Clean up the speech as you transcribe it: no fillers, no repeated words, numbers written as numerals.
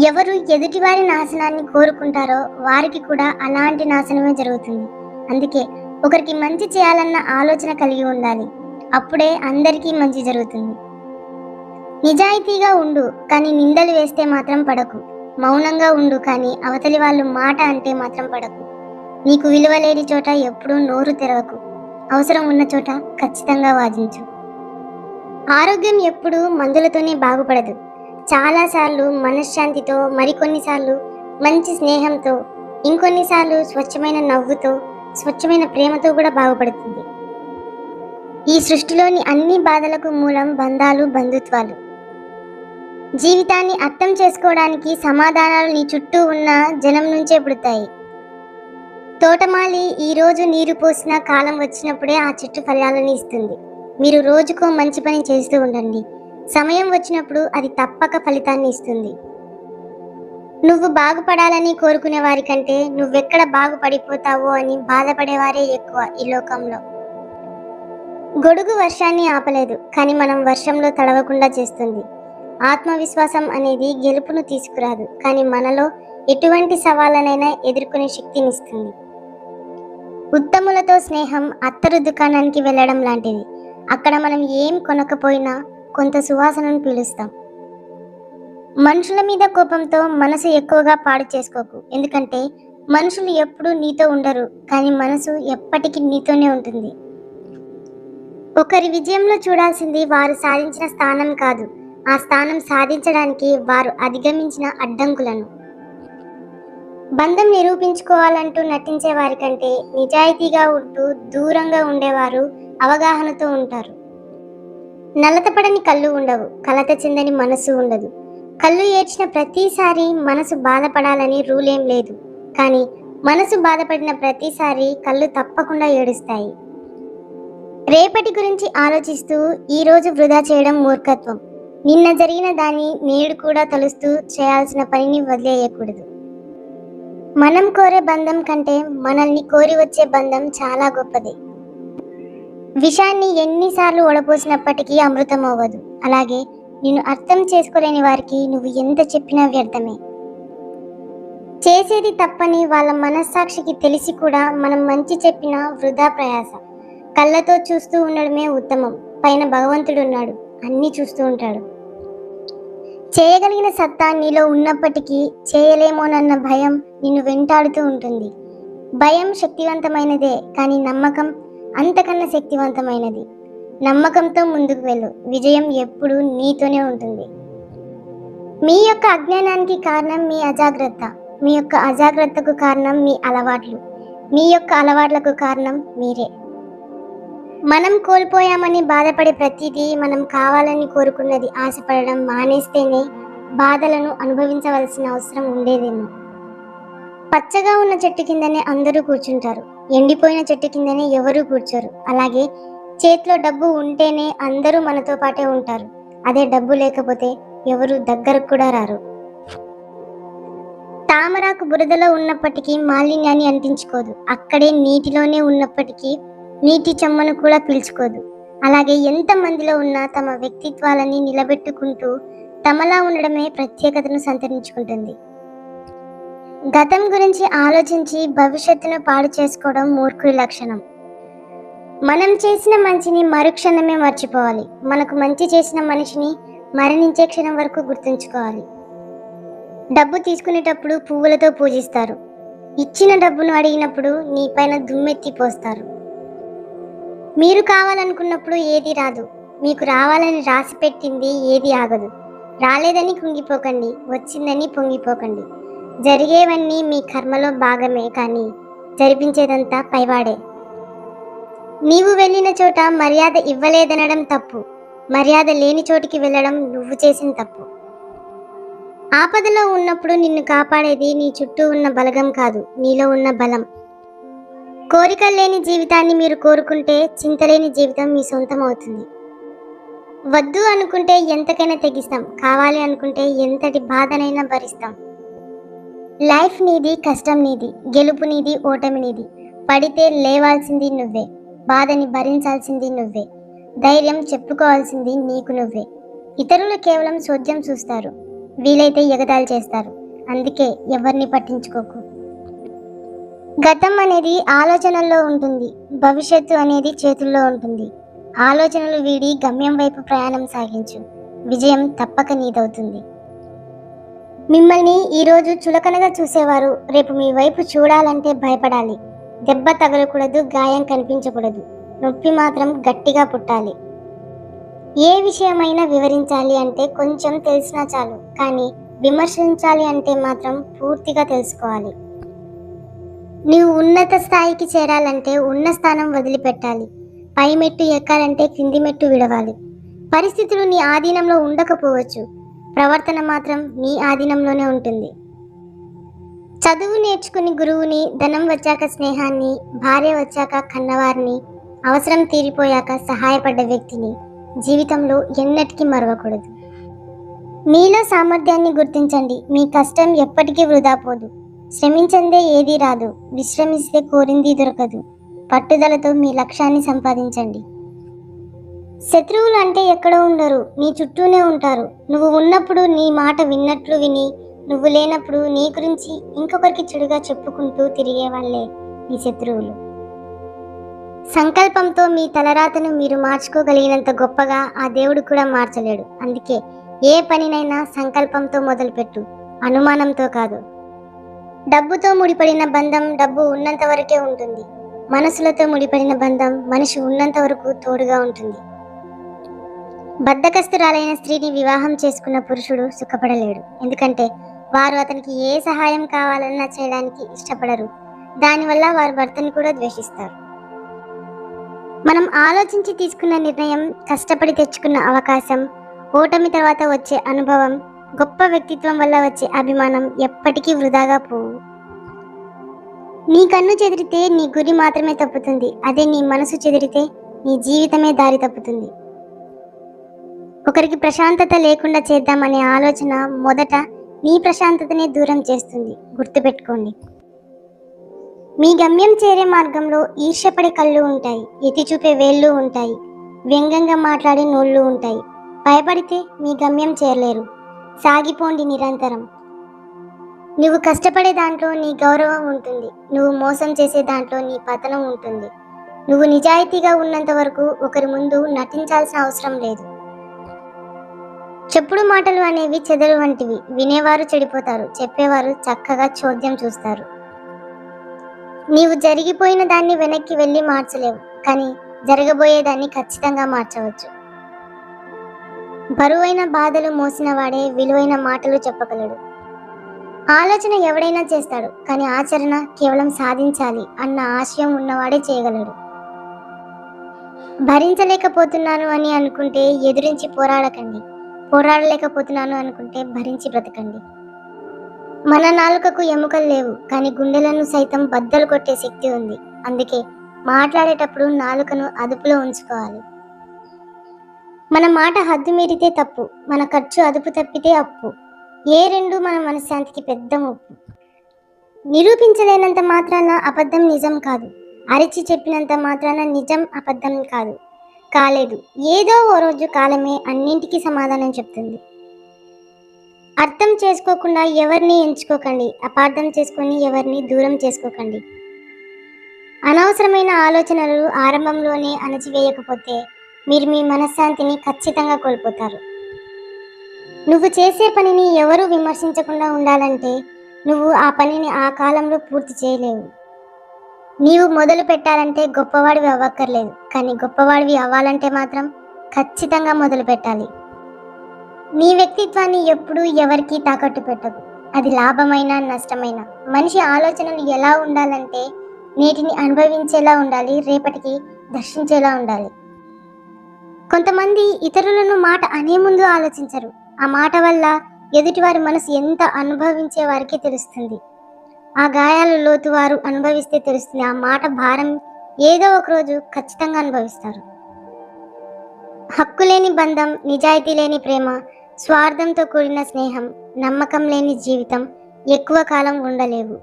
ఎవరు ఎదుటివారి నాశనాన్ని కోరుకుంటారో వారికి కూడా అలాంటి నాశనమే జరుగుతుంది. అందుకే ఒకరికి మంచి చేయాలన్న ఆలోచన కలిగి ఉండాలి. అప్పుడే అందరికీ మంచి జరుగుతుంది. నిజాయితీగా ఉండు, కానీ నిందలు వేస్తే మాత్రం పడకు. మౌనంగా ఉండు, కానీ అవతలి వాళ్ళు మాట అంటే మాత్రం పడకు. నీకు విలువ లేని చోట ఎప్పుడూ నోరు తెరవకు. అవసరం ఉన్న చోట ఖచ్చితంగా వాదించు. ఆరోగ్యం ఎప్పుడూ మందులతోనే బాగుపడదు. చాలాసార్లు మనశ్శాంతితో, మరికొన్నిసార్లు మంచి స్నేహంతో, ఇంకొన్నిసార్లు స్వచ్ఛమైన నవ్వుతో, స్వచ్ఛమైన ప్రేమతో కూడా బాగుపడుతుంది. ఈ సృష్టిలోని అన్ని బాధలకు మూలం బంధాలు, బంధుత్వాలు. జీవితాన్ని అర్థం చేసుకోవడానికి సమాధానాలు నీ చుట్టూ ఉన్న జనం నుంచే పుడతాయి. తోటమాలి ఈరోజు నీరు పోసిన కాలం వచ్చినప్పుడే ఆ చెట్టు ఫలాలను ఇస్తుంది. మీరు రోజుకో మంచి పని చేస్తూ ఉండండి. సమయం వచ్చినప్పుడు అది తప్పక ఫలితాన్ని ఇస్తుంది. నువ్వు బాగుపడాలని కోరుకునే వారి కంటే నువ్వెక్కడ బాగుపడిపోతావో అని బాధపడేవారే ఎక్కువ ఈ లోకంలో. గొడుగు వర్షాన్ని ఆపలేదు, కానీ మనం వర్షంలో తడవకుండా చేస్తుంది. ఆత్మవిశ్వాసం అనేది గెలుపును తీసుకురాదు, కానీ మనలో ఎటువంటి సవాళ్ళనైనా ఎదుర్కొనే శక్తినిస్తుంది. ఉత్తములతో స్నేహం అత్తరు దుకాణానికి వెళ్ళడం లాంటిది. అక్కడ మనం ఏం కొనకపోయినా కొంత సువాసనను పీలుస్తాం. మనుషుల మీద కోపంతో మనసు ఎక్కువగా పాడు చేసుకోకు. ఎందుకంటే మనుషులు ఎప్పుడూ నీతో ఉండరు, కానీ మనసు ఎప్పటికీ నీతోనే ఉంటుంది. ఒకరి విజయంలో చూడాల్సింది వారు సాధించిన స్థానం కాదు, ఆ స్థానం సాధించడానికి వారు అధిగమించిన అడ్డంకులను. బంధం నిరూపించుకోవాలంటూ నటించే వారి కంటే నిజాయితీగా ఉంటూ దూరంగా ఉండేవారు అవగాహనతో ఉంటారు. నలతపడని కళ్ళు ఉండవు, కలత చెందని మనసు ఉండదు. కళ్ళు ఏడ్చిన ప్రతిసారి మనసు బాధపడాలని రూలేం లేదు, కానీ మనసు బాధపడిన ప్రతిసారి కళ్ళు తప్పకుండా ఏడుస్తాయి. రేపటి గురించి ఆలోచిస్తూ ఈరోజు వృధా చేయడం మూర్ఖత్వం. నిన్న జరిగిన దాన్ని నేడు కూడా తలుస్తూ చేయాల్సిన పనిని వదిలేయకూడదు. మనం కోరే బంధం కంటే మనల్ని కోరి వచ్చే బంధం చాలా గొప్పది. విషాన్ని ఎన్నిసార్లు ఒడపోసినప్పటికీ అమృతం అవ్వదు. అలాగే నిన్ను అర్థం చేసుకోలేని వారికి నువ్వు ఎంత చెప్పినా వ్యర్థమే. చేసేది తప్పని వాళ్ళ మనస్సాక్షికి తెలిసి కూడా మనం మంచి చెప్పినా వృధా ప్రయాస. కళ్ళతో చూస్తూ ఉండడమే ఉత్తమం. పైన భగవంతుడున్నాడు, అన్నీ చూస్తూ ఉంటాడు. చేయగలిగిన సత్తా నీలో ఉన్నప్పటికీ చేయలేమోనన్న భయం నిన్ను వెంటాడుతూ ఉంటుంది. భయం శక్తివంతమైనదే, కానీ నమ్మకం అంతకన్నా శక్తివంతమైనది. నమ్మకంతో ముందుకు వెళ్ళు, విజయం ఎప్పుడూ నీతోనే ఉంటుంది. మీ యొక్క అజ్ఞానానికి కారణం మీ అజాగ్రత్త, మీ యొక్క అజాగ్రత్తకు కారణం మీ అలవాట్లు, మీ యొక్క అలవాట్లకు కారణం మీరే. మనం కోల్పోయామని బాధపడే ప్రతిదీ మనం కావాలని కోరుకున్నది ఆశపడడం మానేస్తేనే బాధలను అనుభవించవలసిన అవసరం ఉండేదేమో. పచ్చగా ఉన్న చెట్టు కిందనే అందరూ కూర్చుంటారు, ఎండిపోయిన చెట్టు కిందనే ఎవరూ కూర్చోరు. అలాగే చేతిలో డబ్బు ఉంటేనే అందరూ మనతో పాటే ఉంటారు. అదే డబ్బు లేకపోతే ఎవరు దగ్గరకు కూడా రారు. తామరాకు బురదలో ఉన్నప్పటికీ మాలిన్యాన్ని అంటించుకోదు, అక్కడే నీటిలోనే ఉన్నప్పటికీ నీటి చెమ్మను కూడా పీల్చుకోదు. అలాగే ఎంతమందిలో ఉన్నా తమ వ్యక్తిత్వాలని నిలబెట్టుకుంటూ తమలా ఉండడమే ప్రత్యేకతను సంతరించుకుంటుంది. గతం గురించి ఆలోచించి భవిష్యత్తును పాడు చేసుకోవడం మూర్ఖుడి లక్షణం. మనం చేసిన మంచిని మరుక్షణమే మర్చిపోవాలి. మనకు మంచి చేసిన మనిషిని మరణించే క్షణం వరకు గుర్తుంచుకోవాలి. డబ్బు తీసుకునేటప్పుడు పువ్వులతో పూజిస్తారు, ఇచ్చిన డబ్బును అడిగినప్పుడు నీ పైన దుమ్మెత్తి పోస్తారు. మీరు కావాలనుకున్నప్పుడు ఏది రాదు, మీకు రావాలని రాసి పెట్టింది ఏది ఆగదు. రాలేదని కుంగిపోకండి, వచ్చిందని పొంగిపోకండి. జరిగేవన్నీ మీ కర్మలో భాగమే, కానీ జరిపించేదంతా పైవాడే. నీవు వెళ్ళిన చోట మర్యాద ఇవ్వలేదనడం తప్పు, మర్యాద లేని చోటికి వెళ్ళడం నువ్వు చేసిన తప్పు. ఆపదలో ఉన్నప్పుడు నిన్ను కాపాడేది నీ చుట్టూ ఉన్న బలగం కాదు, నీలో ఉన్న బలం. కోరికలు లేని జీవితాన్ని మీరు కోరుకుంటే చింతలేని జీవితం మీ సొంతం అవుతుంది. వద్దు అనుకుంటే ఎంతకైనా తెగిస్తాం, కావాలి అనుకుంటే ఎంతటి బాధనైనా భరిస్తాం. లైఫ్ నీది, కష్టం నీది, గెలుపు నీది, ఓటమి నీది. పడితే లేవాల్సింది నువ్వే, బాధని భరించాల్సింది నువ్వే, ధైర్యం చెప్పుకోవాల్సింది నీకు నువ్వే. ఇతరులు కేవలం చోద్యం చూస్తారు, వీలైతే ఎగతాళి చేస్తారు. అందుకే ఎవరిని పట్టించుకోకు. గతం అనేది ఆలోచనల్లో ఉంటుంది, భవిష్యత్తు అనేది చేతుల్లో ఉంటుంది. ఆలోచనలు వీడి గమ్యం వైపు ప్రయాణం సాగించు. విజయం తప్పక నీదవుతుంది. మిమ్మల్ని ఈరోజు చులకనగా చూసేవారు రేపు మీ వైపు చూడాలంటే భయపడాలి. దెబ్బ తగలకూడదు, గాయం కనిపించకూడదు, నొప్పి మాత్రం గట్టిగా పుట్టాలి. ఏ విషయమైనా వివరించాలి అంటే కొంచెం తెలిసినా చాలు, కానీ విమర్శించాలి అంటే మాత్రం పూర్తిగా తెలుసుకోవాలి. నీవు ఉన్నత స్థాయికి చేరాలంటే ఉన్న స్థానం వదిలిపెట్టాలి. పై మెట్టు ఎక్కాలంటే కింది మెట్టు విడవాలి. పరిస్థితులు నీ ఆధీనంలో ఉండకపోవచ్చు, ప్రవర్తన మాత్రం నీ ఆధీనంలోనే ఉంటుంది. చదువు నేర్చుకుని గురువుని, ధనం వచ్చాక స్నేహాన్ని, భార్య వచ్చాక కన్నవారిని, అవసరం తీరిపోయాక సహాయపడ్డ వ్యక్తిని జీవితంలో ఎన్నటికీ మరవకూడదు. మీలో సామర్థ్యాన్ని గుర్తించండి. మీ కష్టం ఎప్పటికీ వృధా పోదు. శ్రమించందే ఏదీ రాదు, విశ్రమిస్తే కోరింది దొరకదు. పట్టుదలతో మీ లక్ష్యాన్ని సంపాదించండి. శత్రువులు అంటే ఎక్కడో ఉండరు, నీ చుట్టూనే ఉంటారు. నువ్వు ఉన్నప్పుడు నీ మాట విన్నట్లు విని, నువ్వు లేనప్పుడు నీ గురించి ఇంకొకరికి చెడుగా చెప్పుకుంటూ తిరిగే వాళ్ళే నీ శత్రువులు. సంకల్పంతో మీ తలరాతను మీరు మార్చుకోగలిగినంత గొప్పగా ఆ దేవుడు కూడా మార్చలేడు. అందుకే ఏ పనినైనా సంకల్పంతో మొదలుపెట్టు, అనుమానంతో కాదు. డబ్బుతో ముడిపడిన బంధం డబ్బు ఉన్నంత వరకే ఉంటుంది. మనసులతో ముడిపడిన బంధం మనిషి ఉన్నంత వరకు తోడుగా ఉంటుంది. బద్ధకస్తురాలైన స్త్రీని వివాహం చేసుకున్న పురుషుడు సుఖపడలేడు. ఎందుకంటే వారు అతనికి ఏ సహాయం కావాలన్నా చేయడానికి ఇష్టపడరు. దానివల్ల వారు భర్తను కూడా ద్వేషిస్తారు. మనం ఆలోచించి తీసుకున్న నిర్ణయం, కష్టపడి తెచ్చుకున్న అవకాశం, ఓటమి తర్వాత వచ్చే అనుభవం, గొప్ప వ్యక్తిత్వం వల్ల వచ్చే అభిమానం ఎప్పటికీ వృధాగా పోవు. నీ కన్ను చెదిరితే నీ గురి మాత్రమే తప్పుతుంది. అదే నీ మనసు చెదిరితే నీ జీవితమే దారి తప్పుతుంది. ఒకరికి ప్రశాంతత లేకుండా చేద్దామనే ఆలోచన మొదట నీ ప్రశాంతతనే దూరం చేస్తుంది. గుర్తుపెట్టుకోండి. మీ గమ్యం చేరే మార్గంలో ఈర్ష్యపడే కళ్ళు ఉంటాయి, ఎత్తి చూపే వేళ్ళు ఉంటాయి, వ్యంగ్యంగా మాట్లాడే నోళ్ళు ఉంటాయి. భయపడితే మీ గమ్యం చేరలేరు. సాగిపోండి నిరంతరం. నువ్వు కష్టపడే దాంట్లో నీ గౌరవం ఉంటుంది. నువ్వు మోసం చేసే దాంట్లో నీ పతనం ఉంటుంది. నువ్వు నిజాయితీగా ఉన్నంత వరకు ఒకరి ముందు నటించాల్సిన అవసరం లేదు. చెప్పుడు మాటలు అనేవి చెదలు వంటివి. వినేవారు చెడిపోతారు, చెప్పేవారు చక్కగా చోద్యం చూస్తారు. నీవు జరిగిపోయిన దాన్ని వెనక్కి వెళ్ళి మార్చలేవు, కానీ జరగబోయేదాన్ని ఖచ్చితంగా మార్చవచ్చు. బరువైన బాధలు మోసిన వాడే విలువైన మాటలు చెప్పగలడు. ఆలోచన ఎవడైనా చేస్తాడు, కానీ ఆచరణ కేవలం సాధించాలి అన్న ఆశయం ఉన్నవాడే చేయగలడు. భరించలేకపోతున్నాను అని అనుకుంటే ఎదురించి పోరాడకండి. పోరాడలేకపోతున్నాను అనుకుంటే భరించి బ్రతకండి. మన నాలుకకు ఎముకలు లేవు, కానీ గుండెలను సైతం బద్దలు కొట్టే శక్తి ఉంది. అందుకే మాట్లాడేటప్పుడు నాలుకను అదుపులో ఉంచుకోవాలి. మన మాట హద్దు మీరితే తప్పు, మన ఖర్చు అదుపు తప్పితే అప్పు. ఏ రెండు మన మనశ్శాంతికి పెద్ద ముప్పు. నిరూపించలేనంత మాత్రాన అబద్ధం నిజం కాదు. అరిచి చెప్పినంత మాత్రాన నిజం అబద్ధం కాలేదు. ఏదో ఓ రోజు కాలమే అన్నింటికీ సమాధానం చెప్తుంది. అర్థం చేసుకోకుండా ఎవరిని ఎంచుకోకండి. అపార్థం చేసుకొని ఎవరిని దూరం చేసుకోకండి. అనవసరమైన ఆలోచనలు ఆరంభంలోనే అణచివేయకపోతే మీరు మీ మనశ్శాంతిని ఖచ్చితంగా కోల్పోతారు. నువ్వు చేసే పనిని ఎవరూ విమర్శించకుండా ఉండాలంటే నువ్వు ఆ పనిని ఆ కాలంలో పూర్తి చేయలేవు. నీవు మొదలు పెట్టాలంటే గొప్పవాడివి అవ్వక్కర్లేదు, కానీ గొప్పవాడివి అవ్వాలంటే మాత్రం ఖచ్చితంగా మొదలు పెట్టాలి. నీ వ్యక్తిత్వాన్ని ఎప్పుడూ ఎవరికీ తాకట్టు పెట్టకు. అది లాభమైనా నష్టమైనా. మనిషి ఆలోచనలు ఎలా ఉండాలంటే నేటిని అనుభవించేలా ఉండాలి, రేపటికి దర్శించేలా ఉండాలి. కొంతమంది ఇతరులను మాట అనే ముందు ఆలోచించరు. ఆ మాట వల్ల ఎదుటివారి మనసు ఎంత అనుభవించే వారికి తెలుస్తుంది. ఆ గాయాల లోతు వారు అనుభవిస్తే తెలుస్తుంది. ఆ మాట భారం ఏదో ఒకరోజు ఖచ్చితంగా అనుభవిస్తారు. హక్కు లేని బంధం, నిజాయితీ లేని ప్రేమ, స్వార్థంతో కూడిన స్నేహం, నమ్మకం లేని జీవితం ఎక్కువ కాలం ఉండలేవు.